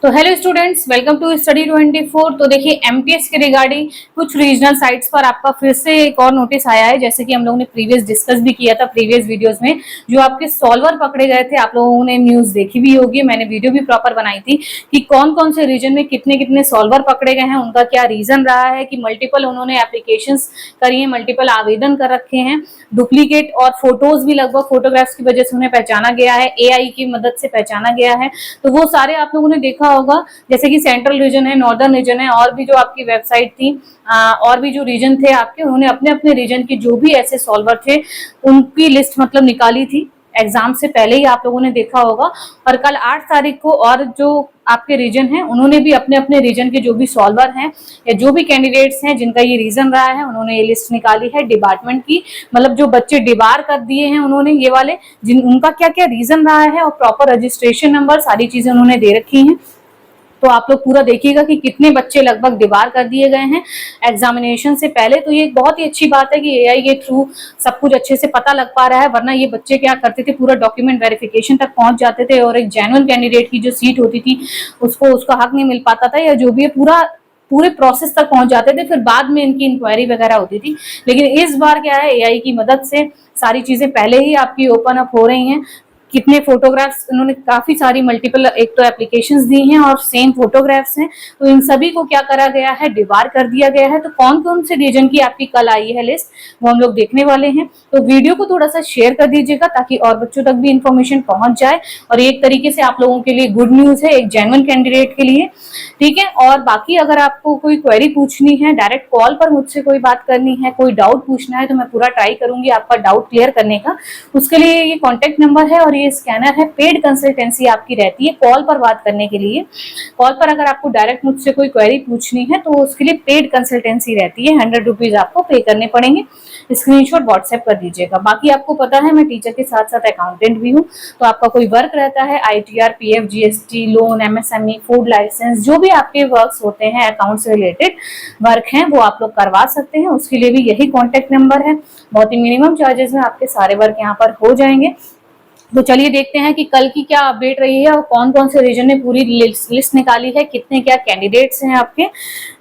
तो hello students, welcome to study 24। तो देखिए एमटीएस के रिगार्डिंग कुछ रीजनल साइट्स पर आपका फिर से एक और नोटिस आया है। जैसे कि हम लोगों ने प्रीवियस डिस्कस भी किया था प्रीवियस वीडियोस में, जो आपके सॉल्वर पकड़े गए थे, आप लोगों ने न्यूज देखी भी होगी, मैंने वीडियो भी प्रॉपर बनाई थी कि कौन कौन से रीजन में कितने कितने सॉल्वर पकड़े गए हैं, उनका क्या रीजन रहा है कि मल्टीपल उन्होंने एप्लीकेशन करी है, मल्टीपल आवेदन कर रखे हैं, डुप्लीकेट और फोटोज भी लगभग फोटोग्राफ्स की वजह से उन्हें पहचाना गया है, एआई की मदद से पहचाना गया है। तो वो सारे आप लोगों ने देखा होगा, जैसे कि सेंट्रल रीजन है, नॉर्दर्न रीजन है, और भी जो आपकी वेबसाइट थी और भी जो रीजन थे आपके, उन्होंने अपने अपने रीजन के जो भी ऐसे सॉल्वर थे उनकी लिस्ट मतलब निकाली थी। एग्जाम से पहले ही आप लोगों ने देखा होगा। और कल 8 तारीख को और जो आपके रीजन हैं उन्होंने भी अपने अपने रीजन के जो भी सॉल्वर हैं या जो भी कैंडिडेट्स हैं जिनका ये रीजन रहा है, उन्होंने ये लिस्ट निकाली है डिपार्टमेंट की। मतलब जो बच्चे डिबार कर दिए हैं उन्होंने ये वाले, जिन उनका क्या क्या रीजन रहा है और प्रॉपर रजिस्ट्रेशन नंबर सारी चीजें उन्होंने दे रखी हैं। तो आप लोग पूरा देखिएगा कि कितने बच्चे लगभग डिबार कर दिए गए हैं एग्जामिनेशन से पहले। तो ये बहुत ही अच्छी बात है कि एआई के थ्रू सब कुछ अच्छे से पता लग पा रहा है, वरना ये बच्चे क्या करते थे, पूरा डॉक्यूमेंट वेरिफिकेशन तक पहुंच जाते थे और एक जेन्युइन कैंडिडेट की जो सीट होती थी उसको उसका हक नहीं मिल पाता था, या जो भी है पूरे प्रोसेस तक पहुंच जाते थे, फिर बाद में इनकी इंक्वायरी वगैरह होती थी। लेकिन इस बार क्या है, एआई की मदद से सारी चीजें पहले ही आपकी ओपन अप हो रही हैं। कितने फोटोग्राफ्स उन्होंने काफी सारी मल्टीपल एक तो एप्लीकेशंस दी हैं और सेम फोटोग्राफ्स हैं, तो इन सभी को क्या करा गया है, डिबार कर दिया गया है। तो कौन कौन से रीजन की आपकी कल आई है लिस्ट, वो हम लोग देखने वाले हैं। तो वीडियो को थोड़ा सा शेयर कर दीजिएगा ताकि और बच्चों तक भी इंफॉर्मेशन पहुंच जाए, और एक तरीके से आप लोगों के लिए गुड न्यूज है एक जेन्युइन कैंडिडेट के लिए, ठीक है। और बाकी अगर आपको कोई क्वेरी पूछनी है, डायरेक्ट कॉल पर मुझसे कोई बात करनी है, कोई डाउट पूछना है, तो मैं पूरा ट्राई करूंगी आपका डाउट क्लियर करने का। उसके लिए ये कॉन्टेक्ट नंबर है और ये स्कैनर है, पेड कंसल्टेंसी आपकी रहती है कॉल पर बात करने के लिए। कॉल पर अगर आपको डायरेक्ट मुझसे कोई क्वेरी पूछनी है तो उसके लिए पेड कंसल्टेंसी रहती है, 100 रुपीज आपको पे करने पड़ेंगे। स्क्रीनशॉट व्हाट्सएप कर दीजिएगा। बाकी आपको पता है मैं टीचर के साथ साथ अकाउंटेंट भी हूँ, तो आपका कोई वर्क रहता है, ITR, PF, GST, loan, MSME, food licence, जो भी आपके वर्क्स होते हैं अकाउंट से रिलेटेड वर्क हैं, वो आप लोग करवा सकते हैं। उसके लिए भी यही कॉन्टेक्ट नंबर है। बहुत ही मिनिमम चार्जेस में आपके सारे वर्क यहाँ पर हो जाएंगे। तो चलिए देखते हैं कि कल की क्या अपडेट रही है और कौन कौन से रीजन ने पूरी लिस्ट निकाली है, कितने क्या कैंडिडेट्स हैं आपके,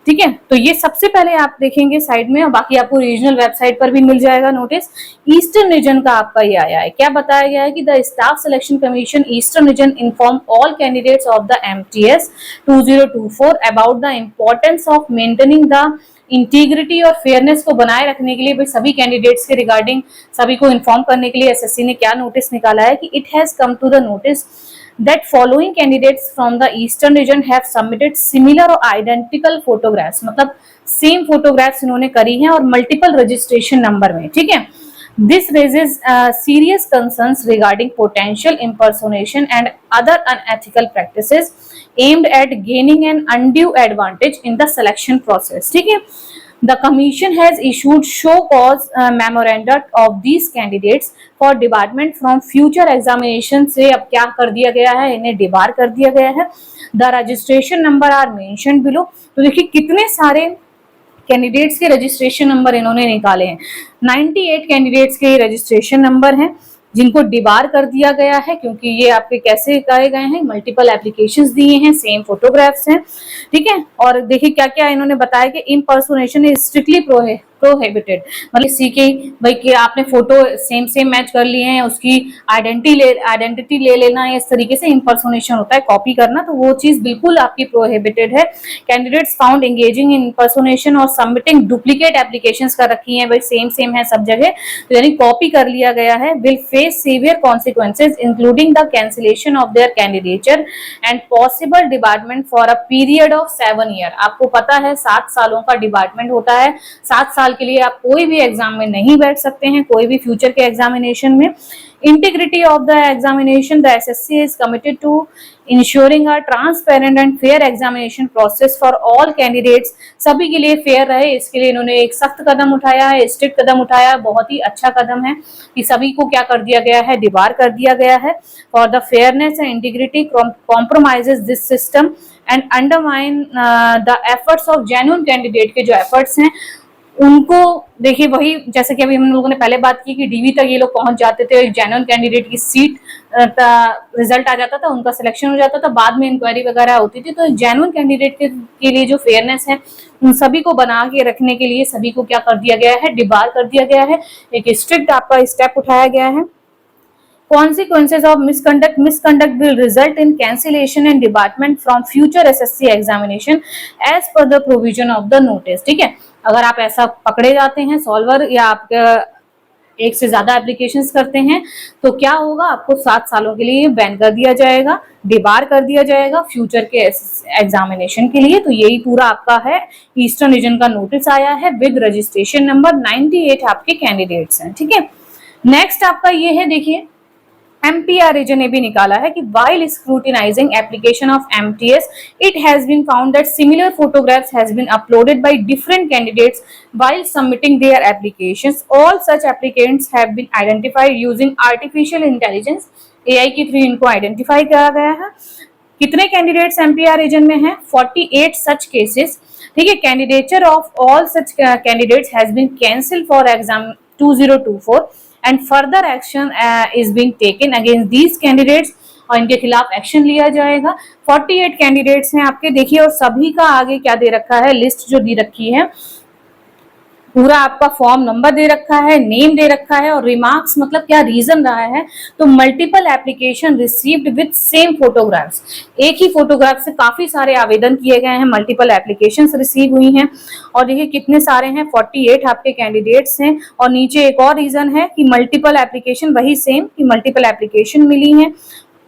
ठीक है। तो ये सबसे पहले आप देखेंगे साइड में, और बाकी आपको रीजनल वेबसाइट पर भी मिल जाएगा नोटिस। ईस्टर्न रीजन का आपका ये आया है, क्या बताया गया है कि the staff selection commission eastern region inform all candidates of the MTS 2024 about the importance of maintaining the integrity और फेयरनेस को बनाए रखने के लिए भाई सभी कैंडिडेट्स के रिगार्डिंग सभी को इन्फॉर्म करने के लिए एसएससी ने क्या नोटिस निकाला है कि it has come to the notice that following candidates from the eastern region have submitted similar or identical photographs, मतलब सेम फोटोग्राफ्स इन्होंने करी हैं और मल्टीपल रजिस्ट्रेशन नंबर में, ठीक है। This raises serious concerns regarding potential impersonation and other unethical practices aimed at gaining an undue advantage in the selection process, ठीक है। The commission has issued show cause memoranda of these candidates for debarment from future examination से अब क्या कर दिया गया है, इन्हें डिबार कर दिया गया है। The registration number are mentioned below। तो देखिए कितने सारे कैंडिडेट्स के रजिस्ट्रेशन नंबर इन्होंने निकाले हैं। 98 कैंडिडेट्स के रजिस्ट्रेशन नंबर हैं जिनको डिबार कर दिया गया है, क्योंकि ये आपके कैसे कराए गए हैं, मल्टीपल एप्लीकेशंस दिए हैं, सेम फोटोग्राफ्स हैं, ठीक है। और देखिए क्या क्या इन्होंने बताया कि इम्पर्सोनेशन इज स्ट्रिक्टली प्रोहिबिटेड, मतलब सीके भाई कि आपने फोटो सेम मैच कर लिए हैं, उसकी आइडेंटिटी ले लेना, इस तरीके से इम्पर्सोनेशन होता है, कॉपी करना, तो वो चीज बिल्कुल आपकी प्रोहिबिटेड है। Candidates found engaging in impersonation और सबमिटिंग डुप्लीकेट एप्लीकेशंस कर रखी हैं, भाई सेम है सब जगह, तो यानी कॉपी कर लिया गया है, will face severe consequences including the cancellation of their candidature and possible department for a period of 7 year. आपको पता है 7 सालों का डिपार्टमेंट होता है, 7 साल के लिए आप कोई भी एग्जाम में नहीं बैठ सकते हैं, कोई भी फ्यूचर के एग्जामिनेशन में। Integrity of the examination, the SSC is committed to ensuring a transparent and fair examination process for all candidates. सभी के लिए फेयर रहे, इसके लिए इन्होंने एक सख्त कदम उठाया है, स्ट्रिक्ट कदम उठाया है, बहुत ही अच्छा कदम है कि सभी को क्या कर दिया गया है, डिबार कर दिया गया है। For the fairness and integrity compromises this system and undermine the efforts of genuine candidate के जो एफर्ट्स हैं उनको देखिए वही जैसे कि अभी हम लोगों ने पहले बात की कि डीवी तक ये लोग पहुंच जाते थे, एक जेन्युइन कैंडिडेट की सीट रिजल्ट आ जाता था, उनका सिलेक्शन हो जाता था, बाद में इंक्वायरी वगैरह होती थी। तो जेन्युइन कैंडिडेट के लिए जो फेयरनेस है उन सभी को बना के रखने के लिए सभी को क्या कर दिया गया है, डिबार कर दिया गया है, एक स्ट्रिक्ट आपका स्टेप उठाया गया है। Consequences of misconduct will result in cancellation and debarment from future SSC examination as per the provision of the notice। ठीक है, अगर आप ऐसा पकड़े जाते हैं सॉल्वर या आपका एक से ज्यादा एप्लीकेशंस करते हैं तो क्या होगा, आपको 7 सालों के लिए बैन कर दिया जाएगा, डिबार कर दिया जाएगा फ्यूचर के एग्जामिनेशन के लिए। तो यही पूरा आपका है ईस्टर्न रीजन का नोटिस आया है विद रजिस्ट्रेशन नंबर 98 आपके कैंडिडेट्स हैं। ठीक है, नेक्स्ट आपका ये है, देखिए MPR region ने भी निकाला है कि while scrutinizing application of MTS, it has been found that similar photographs has been uploaded by different candidates while submitting their applications. All such applicants have been identified using artificial intelligence AI के through इनको identify किया गया है। कितने candidates MPR reason में हैं? 48 such cases। ठीक है, candidature of all such candidates has been cancel for exam 2024 and further action is being taken against these candidates, और इनके खिलाफ एक्शन लिया जाएगा। 48 कैंडिडेट्स हैं आपके, देखिए, और सभी का आगे क्या दे रखा है, लिस्ट जो दी रखी है, पूरा आपका फॉर्म नंबर दे रखा है, नेम दे रखा है, और रिमार्क्स मतलब क्या रीजन रहा है, तो multiple application received with same photographs. एक ही फोटोग्राफ से काफी सारे आवेदन किए गए हैं, मल्टीपल एप्लीकेशंस रिसीव हुई हैं, और देखिए कितने सारे हैं, 48 आपके कैंडिडेट्स हैं। और नीचे एक और रीजन है कि मल्टीपल एप्लीकेशन, वही सेम कि मल्टीपल एप्लीकेशन मिली है,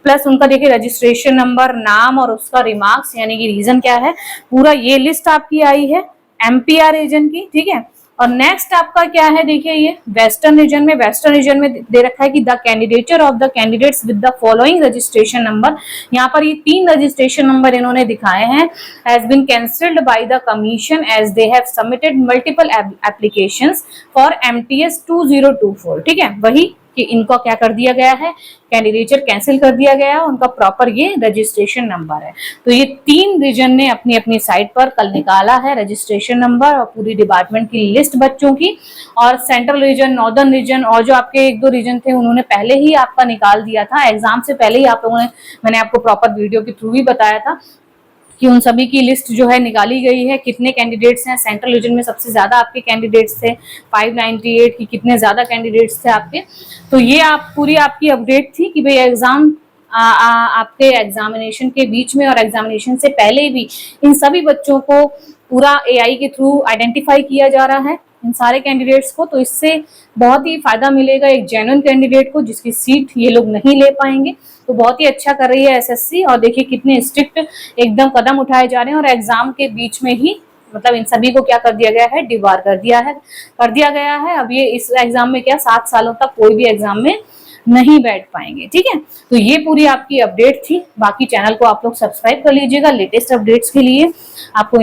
प्लस उनका देखिए रजिस्ट्रेशन नंबर, नाम और उसका रिमार्क्स यानी कि रीजन क्या है, पूरा ये लिस्ट आपकी आई है MPR रीजन की। ठीक है, और नेक्स्ट आपका क्या है, देखिए ये वेस्टर्न रीजन में, वेस्टर्न रीजन में दे रखा है कि the candidature of the candidates with the following registration number, यहाँ पर ये 3 रजिस्ट्रेशन नंबर इन्होंने दिखाए हैं, has been cancelled by the commission as they have submitted multiple applications for MTS 2024। ठीक है, वही कि इनको क्या कर दिया गया है, कैंडिडेचर कैंसिल कर दिया गया है, उनका प्रॉपर ये रजिस्ट्रेशन नंबर है। तो ये 3 रीजन ने अपनी अपनी साइट पर कल निकाला है रजिस्ट्रेशन नंबर और पूरी डिपार्टमेंट की लिस्ट बच्चों की, और सेंट्रल रीजन, नॉर्दर्न रीजन और जो आपके 1-2 रीजन थे उन्होंने पहले ही आपका निकाल दिया था, एग्जाम से पहले ही आप लोगों ने, मैंने आपको प्रॉपर वीडियो के थ्रू भी बताया था कि उन सभी की लिस्ट जो है निकाली गई है, कितने कैंडिडेट्स हैं। सेंट्रल रीजन में सबसे ज्यादा आपके कैंडिडेट्स थे 598 की, कितने ज्यादा कैंडिडेट्स थे आपके। तो ये आप पूरी आपकी अपडेट थी कि भाई एग्जाम आपके एग्जामिनेशन के बीच में और एग्जामिनेशन से पहले भी इन सभी बच्चों को पूरा AI के थ्रू आइडेंटिफाई किया जा रहा है, इन सारे कैंडिडेट्स को। तो इससे बहुत ही फायदा मिलेगा एक जेन्युइन कैंडिडेट को जिसकी सीट ये लोग नहीं ले पाएंगे। तो बहुत ही अच्छा कर रही है SSC, और देखिए कितने स्ट्रिक्ट एकदम कदम उठाए जा रहे हैं, और एग्जाम के बीच में ही मतलब इन सभी को क्या कर दिया गया है, डिबार कर दिया गया है। अब ये इस एग्जाम में क्या 7 सालों तक कोई भी एग्जाम में नहीं बैठ पाएंगे। ठीक है, तो ये पूरी आपकी अपडेट थी। बाकी चैनल को आप लोग सब्सक्राइब कर लीजिएगा, लेटेस्ट अपडेट्स के लिए आपको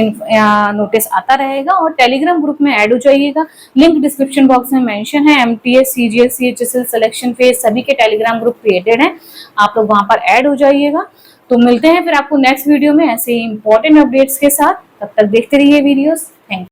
नोटिस आता रहेगा, और टेलीग्राम ग्रुप में ऐड हो जाइएगा। लिंक डिस्क्रिप्शन बॉक्स में मेंशन है। MTS, CGS, CHSL selection phase सभी के टेलीग्राम ग्रुप क्रिएटेड हैं, आप लोग वहां पर ऐड हो जाइएगा। तो मिलते हैं फिर आपको नेक्स्ट वीडियो में ऐसे ही इंपॉर्टेंट अपडेट्स के साथ। तब तक देखते रहिए वीडियोस। Thank you.